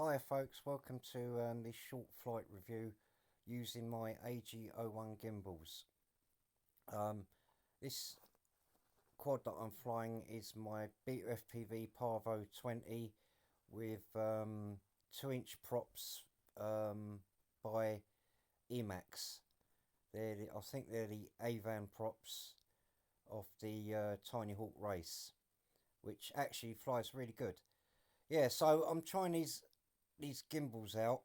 Hi folks, welcome to this short flight review using my Ag01 gimbals. This quad that I'm flying is my Beta FPV Pavo 20 with 2-inch props by Emax. I think they're the Avan props of the Tiny Hawk race, which actually flies really good. Yeah, so I'm trying these gimbals out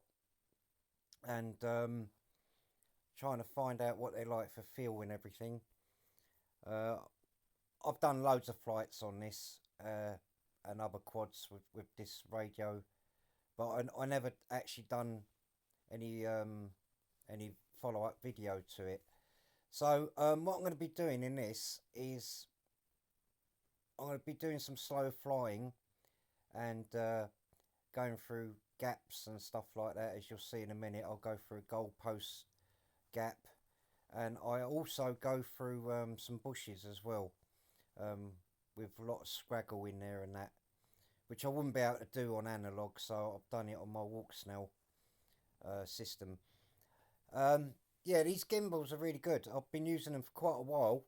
and trying to find out what they like for feel and everything. I've done loads of flights on this and other quads with this radio, but I never actually done any follow-up video to it. So what I'm going to be doing in this is I'm going to be doing some slow flying and going through gaps and stuff like that. As you'll see in a minute, I'll go through a goalpost gap, and I also go through some bushes as well, with a lot of scraggle in there and that, which I wouldn't be able to do on analog, so I've done it on my walksnail system. Yeah, these gimbals are really good. I've been using them for quite a while,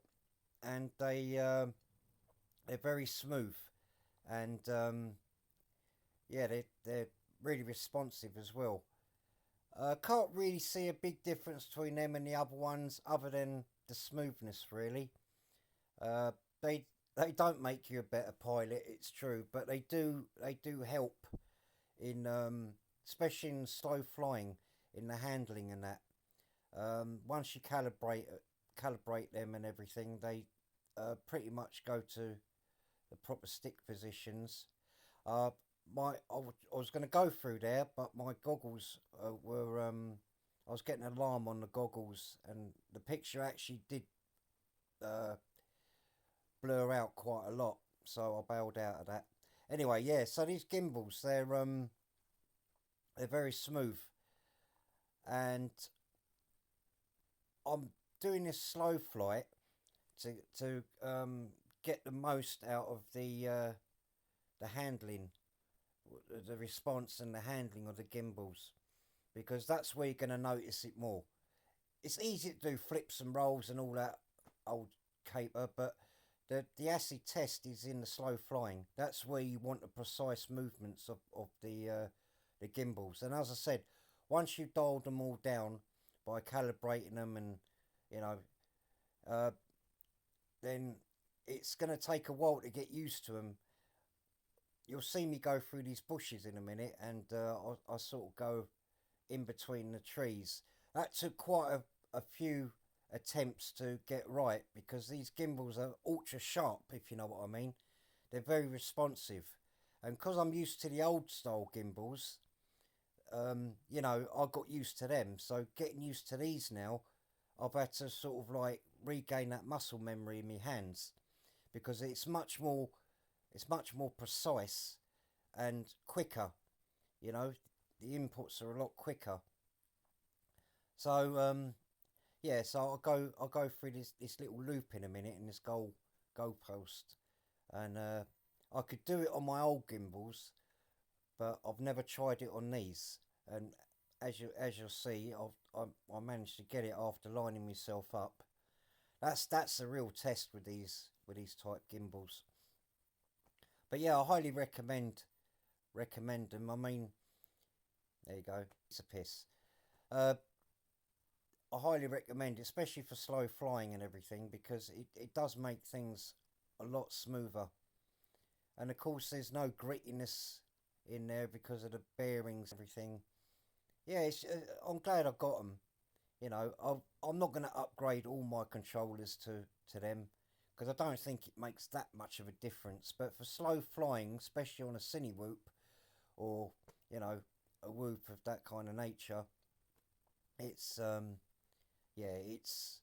and they're very smooth, and yeah, they're really responsive as well. Can't really see a big difference between them and the other ones, other than the smoothness. Really, they don't make you a better pilot, it's true, but they do help in especially in slow flying, in the handling and that. Once you calibrate them and everything, they pretty much go to the proper stick positions. I was going to go through there, but my goggles were I was getting an alarm on the goggles, and the picture actually did blur out quite a lot, so I bailed out of that. Anyway, yeah. So these gimbals, they're very smooth, and I'm doing this slow flight to get the most out of the handling, the response and the handling of the gimbals, because that's where you're going to notice it more. It's easy to do flips and rolls and all that old caper, but the acid test is in the slow flying. That's where you want the precise movements of the gimbals. And as I said, once you've dialed them all down by calibrating them, and you know, then it's going to take a while to get used to them. You'll see me go through these bushes in a minute, and I sort of go in between the trees. That took quite a few attempts to get right, because these gimbals are ultra sharp, if you know what I mean. They're very responsive, and because I'm used to the old style gimbals, you know, I got used to them. So getting used to these now, I've had to sort of like regain that muscle memory in my hands, because it's much more precise and quicker. You know, the inputs are a lot quicker. So yeah, so I'll go through this little loop in a minute in this goalpost, and I could do it on my old gimbals, but I've never tried it on these. And as you'll see, I managed to get it after lining myself up. That's a real test with these type gimbals. But yeah, I highly recommend them. I mean, there you go. It's a piss. I highly recommend it, especially for slow flying and everything, because it does make things a lot smoother. And of course, there's no grittiness in there because of the bearings and everything. Yeah, I'm glad I got them. You know, I'm not going to upgrade all my controllers to them, because I don't think it makes that much of a difference. But for slow flying, especially on a cine whoop, or you know, a whoop of that kind of nature, it's yeah, it's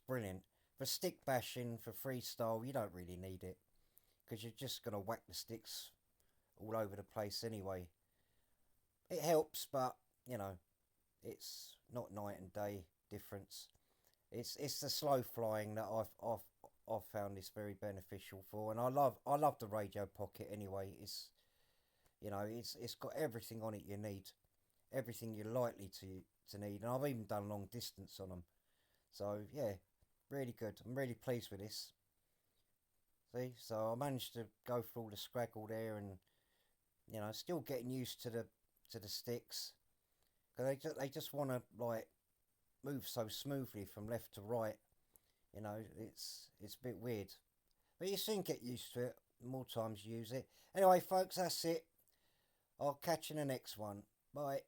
brilliant. For stick bashing, for freestyle, you don't really need it, because you're just going to whack the sticks all over the place anyway. It helps, but you know, it's not night and day difference. It's the slow flying that I've found this very beneficial for, and I love the radio pocket anyway. You know, it's got everything on it you need, everything you're likely to need, and I've even done long distance on them. So yeah, really good. I'm really pleased with this. See, so I managed to go through all the scraggle there, and still getting used to the sticks. Cause they just want to like move so smoothly from left to right. It's a bit weird, but you soon get used to it. The more times you use it. Anyway, folks, that's it. I'll catch you in the next one. Bye.